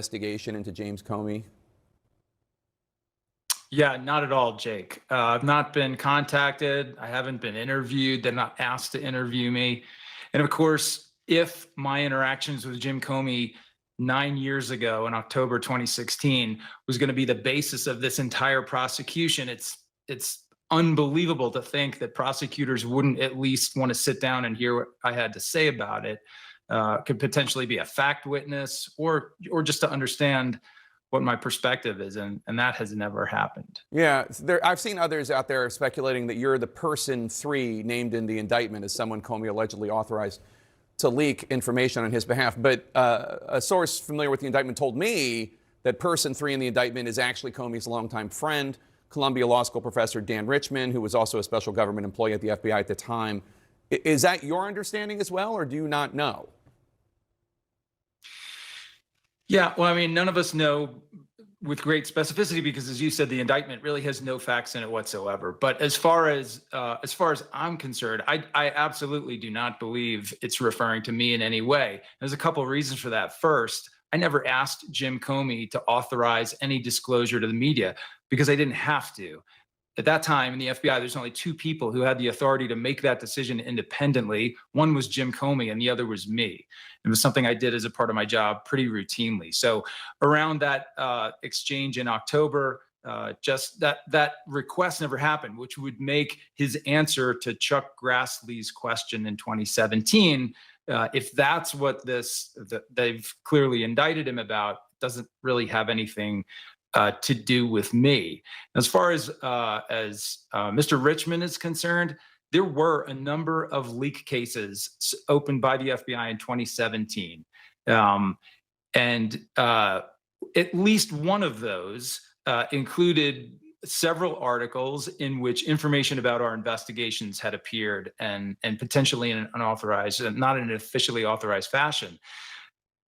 investigation into James Comey? Yeah, not at all, Jake. I've not been contacted. I haven't been interviewed. They're not asked to interview me. And of course, if my interactions with Jim Comey 9 years ago in October 2016 was going to be the basis of this entire prosecution, it's unbelievable to think that prosecutors wouldn't at least want to sit down and hear what I had to say about it. Could potentially be a fact witness or just to understand what my perspective is, and that has never happened. Yeah, I've seen others out there speculating that you're the person 3 named in the indictment as someone Comey allegedly authorized to leak information on his behalf. But a source familiar with the indictment told me that person 3 in the indictment is actually Comey's longtime friend, Columbia Law School professor Dan Richman, who was also a special government employee at the FBI at the time. Is that your understanding as well, or do you not know? Yeah, well, I mean, none of us know with great specificity because, as you said, the indictment really has no facts in it whatsoever. But as far as I'm concerned, I absolutely do not believe it's referring to me in any way. There's a couple of reasons for that. First, I never asked Jim Comey to authorize any disclosure to the media because I didn't have to. At that time in the FBI, there's only 2 people who had the authority to make that decision independently. One was Jim Comey and the other was me. It was something I did as a part of my job pretty routinely. So around that exchange in October, just that request never happened, which would make his answer to Chuck Grassley's question in 2017, if that's what they've clearly indicted him about, doesn't really have anything to do with me. As far as Mr. Richman is concerned, there were a number of leak cases opened by the FBI in 2017. And at least one of those included several articles in which information about our investigations had appeared and potentially in an unauthorized, not in an officially authorized fashion.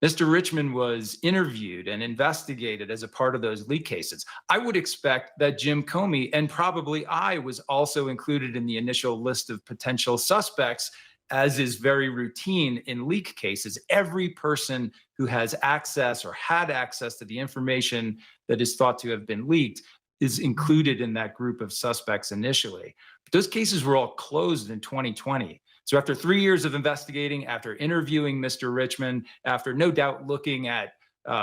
Mr. Richman was interviewed and investigated as a part of those leak cases. I would expect that Jim Comey, and probably I, was also included in the initial list of potential suspects, as is very routine in leak cases. Every person who has access or had access to the information that is thought to have been leaked is included in that group of suspects initially. But those cases were all closed in 2020. So after 3 years of investigating, after interviewing Mr. Richman, after no doubt looking at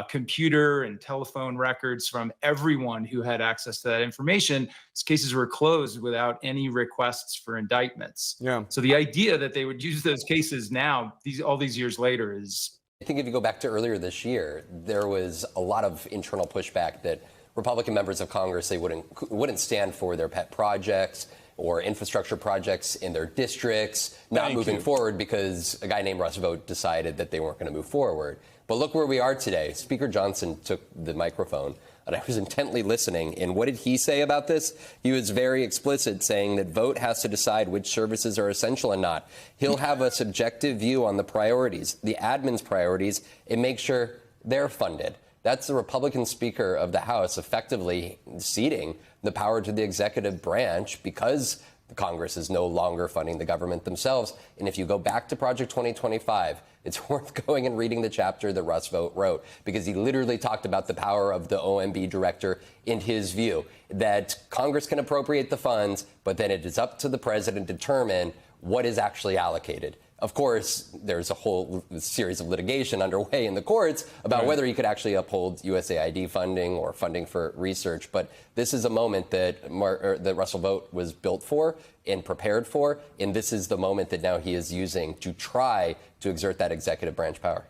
computer and telephone records from everyone who had access to that information, these cases were closed without any requests for indictments. Yeah. So the idea that they would use those cases now, all these years later, is... I think if you go back to earlier this year, there was a lot of internal pushback that Republican members of Congress, they wouldn't stand for their pet projects or infrastructure projects in their districts not moving forward because a guy named Russ Vought decided that they weren't going to move forward. But look where we are today. Speaker Johnson took the microphone, and I was intently listening. And what did he say about this? He was very explicit, saying that Vought has to decide which services are essential and not. He'll have a subjective view on the priorities, the admin's priorities, and make sure they're funded. That's the Republican Speaker of the House effectively ceding the power to the executive branch because Congress is no longer funding the government themselves. And if you go back to Project 2025, it's worth going and reading the chapter that Russ Vought wrote, because he literally talked about the power of the OMB director in his view, that Congress can appropriate the funds, but then it is up to the president to determine what is actually allocated. Of course, there's a whole series of litigation underway in the courts about whether he could actually uphold USAID funding or funding for research. But this is a moment that that Russell Vought was built for and prepared for. And this is the moment that now he is using to try to exert that executive branch power.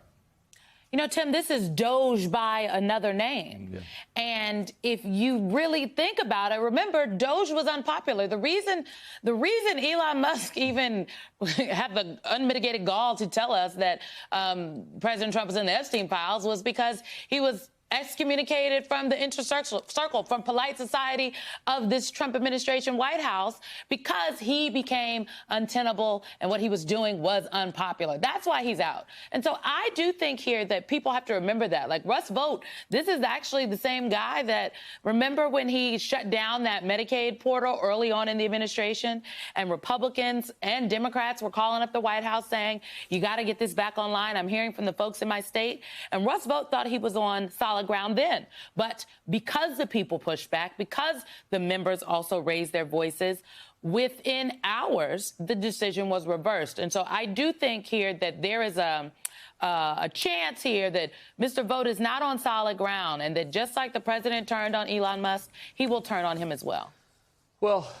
You know, Tim, this is Doge by another name. Yeah. And if you really think about it, remember, Doge was unpopular. The reason Elon Musk even had the unmitigated gall to tell us that President Trump was in the Epstein files was because he was excommunicated from the circle, from polite society of this Trump administration White House, because he became untenable and what he was doing was unpopular. That's why he's out. And so I do think here that people have to remember that. Like Russ Vought, this is actually the same guy that, remember when he shut down that Medicaid portal early on in the administration, and Republicans and Democrats were calling up the White House saying, you got to get this back online. I'm hearing from the folks in my state. And Russ Vought thought he was on solid ground then. But because the people pushed back, because the members also raised their voices, within hours, the decision was reversed. And so I do think here that there is a chance here that Mr. Vought is not on solid ground, and that just like the president turned on Elon Musk, he will turn on him as well. Well,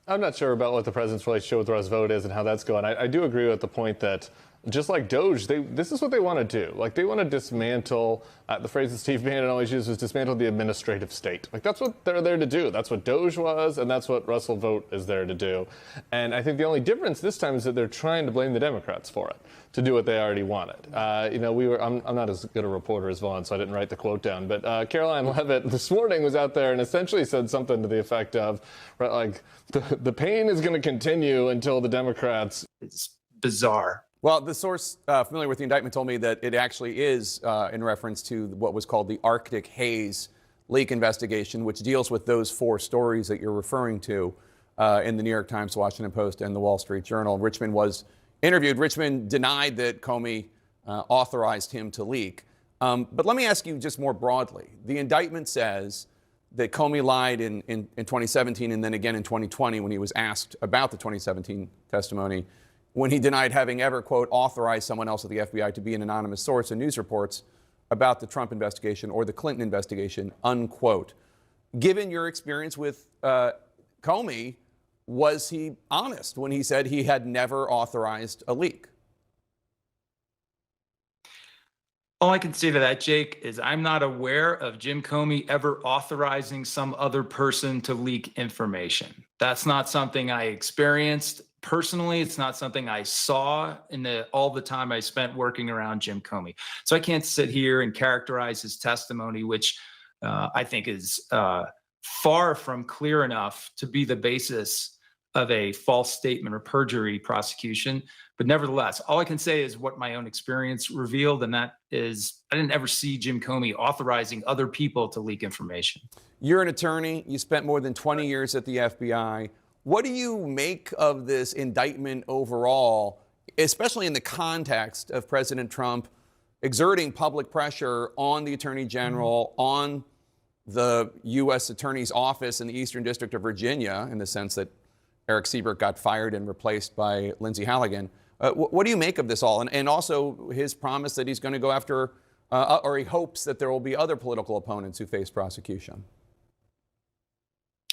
I'm not sure about what the president's relationship with Russ Vought is and how that's going. I do agree with the point that, just like Doge, this is what they want to do. Like, they want to dismantle, the phrase that Steve Bannon always uses, dismantle the administrative state. Like, that's what they're there to do. That's what Doge was, and that's what Russell Vought is there to do. And I think the only difference this time is that they're trying to blame the Democrats for it, to do what they already wanted. I'm not as good a reporter as Vaughn, so I didn't write the quote down. But Caroline Levitt this morning was out there and essentially said something to the effect of, right, like, the pain is going to continue until the Democrats. It's bizarre. Well, the source familiar with the indictment told me that it actually is in reference to what was called the Arctic Haze leak investigation, which deals with those 4 stories that you're referring to in the New York Times, Washington Post, and the Wall Street Journal. Richmond was interviewed. Richmond denied that Comey authorized him to leak. But let me ask you just more broadly. The indictment says that Comey lied in 2017 and then again in 2020 when he was asked about the 2017 testimony, when he denied having ever, quote, authorized someone else at the FBI to be an anonymous source in news reports about the Trump investigation or the Clinton investigation, unquote. Given your experience with Comey, was he honest when he said he had never authorized a leak? All I can say to that, Jake, is I'm not aware of Jim Comey ever authorizing some other person to leak information. That's not something I experienced personally. It's not something I saw in all the time I spent working around Jim Comey. So I can't sit here and characterize his testimony, which I think is far from clear enough to be the basis of a false statement or perjury prosecution. But nevertheless, all I can say is what my own experience revealed, and that is I didn't ever see Jim Comey authorizing other people to leak information. You're an attorney. You spent more than 20 years at the FBI. What do you make of this indictment overall, especially in the context of President Trump exerting public pressure on the Attorney General, on the U.S. Attorney's Office in the Eastern District of Virginia, in the sense that Eric Siebert got fired and replaced by Lindsey Halligan? What do you make of this all? And also his promise that he's going to go after, or he hopes that there will be other political opponents who face prosecution.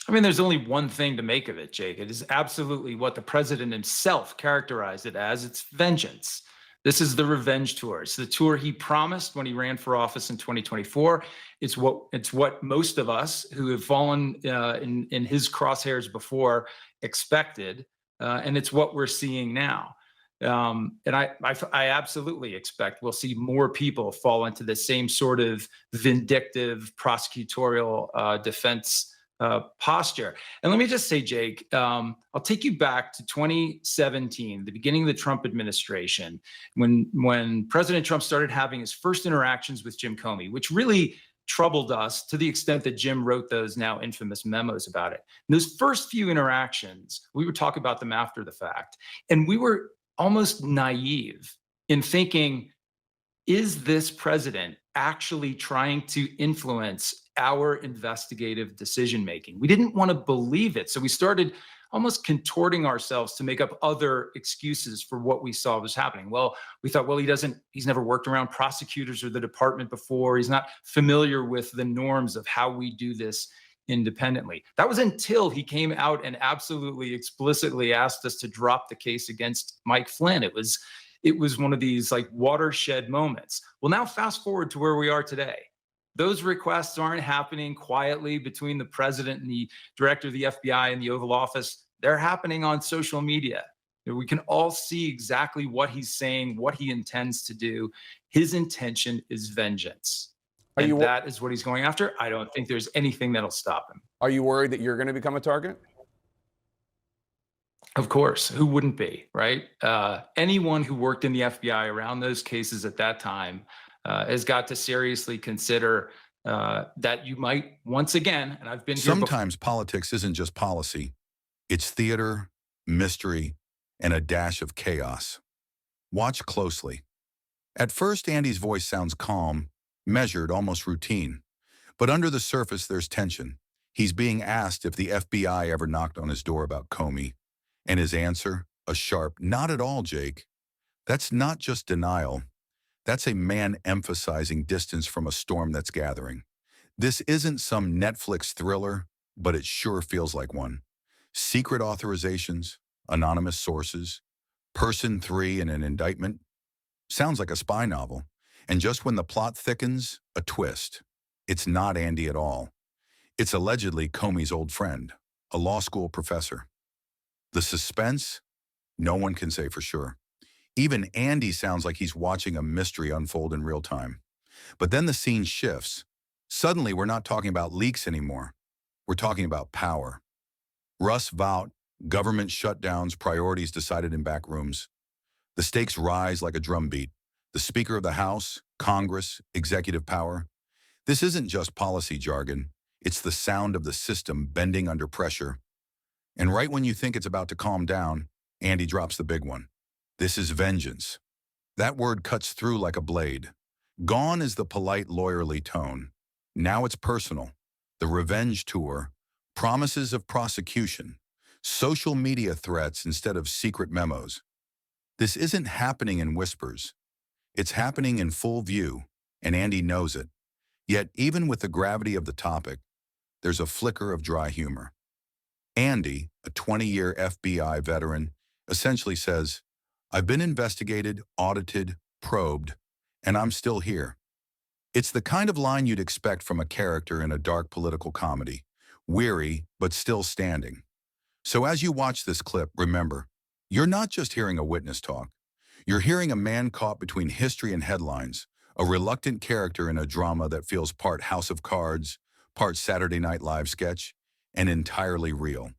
I mean, there's only one thing to make of it, Jake. It is absolutely what the president himself characterized it as. It's vengeance. This is the revenge tour. It's the tour he promised when he ran for office in 2024. It's what most of us who have fallen in his crosshairs before expected, and it's what we're seeing now. And I absolutely expect we'll see more people fall into the same sort of vindictive prosecutorial defense posture. And let me just say, Jake, I'll take you back to 2017, the beginning of the Trump administration, when President Trump started having his first interactions with Jim Comey, which really troubled us to the extent that Jim wrote those now infamous memos about it. And those first few interactions, we would talk about them after the fact. And we were almost naive in thinking, is this president actually trying to influence our investigative decision making? We didn't want to believe it. So we started almost contorting ourselves to make up other excuses for what we saw was happening. Well, we thought, well, he's never worked around prosecutors or the department before. He's not familiar with the norms of how we do this independently. That was until he came out and absolutely explicitly asked us to drop the case against Mike Flynn. It was one of these like watershed moments. Well, now fast forward to where we are today. Those requests aren't happening quietly between the president and the director of the FBI in the Oval Office. They're happening on social media. We can all see exactly what he's saying, what he intends to do. His intention is vengeance. Are and you that is what he's going after. I don't think there's anything that'll stop him. are you worried that you're going to become a target? Of course, who wouldn't be, right? Anyone who worked in the FBI around those cases at that time has got to seriously consider that you might once again, and I've been here before. Sometimes politics isn't just policy. It's theater, mystery, and a dash of chaos. Watch closely. At first, Andy's voice sounds calm, measured, almost routine. But under the surface, there's tension. He's being asked if the FBI ever knocked on his door about Comey. And his answer, a sharp, "Not at all, Jake." That's not just denial. That's a man emphasizing distance from a storm that's gathering. This isn't some Netflix thriller, but it sure feels like one. Secret authorizations, anonymous sources, person 3 in an indictment. Sounds like a spy novel. And just when the plot thickens, a twist. It's not Andy at all. It's allegedly Comey's old friend, a law school professor. The suspense? No one can say for sure. Even Andy sounds like he's watching a mystery unfold in real time. But then the scene shifts. Suddenly, we're not talking about leaks anymore. We're talking about power. Russ Vought, government shutdowns, priorities decided in back rooms. The stakes rise like a drumbeat. The Speaker of the House, Congress, executive power. This isn't just policy jargon. It's the sound of the system bending under pressure. And right when you think it's about to calm down, Andy drops the big one. This is vengeance. That word cuts through like a blade. Gone is the polite, lawyerly tone. Now it's personal. The revenge tour, promises of prosecution, social media threats instead of secret memos. This isn't happening in whispers. It's happening in full view, and Andy knows it. Yet, even with the gravity of the topic, there's a flicker of dry humor. Andy, a 20-year FBI veteran, essentially says, "I've been investigated, audited, probed, and I'm still here." It's the kind of line you'd expect from a character in a dark political comedy, weary but still standing. So as you watch this clip, remember, you're not just hearing a witness talk. You're hearing a man caught between history and headlines, a reluctant character in a drama that feels part House of Cards, part Saturday Night Live sketch, and entirely real.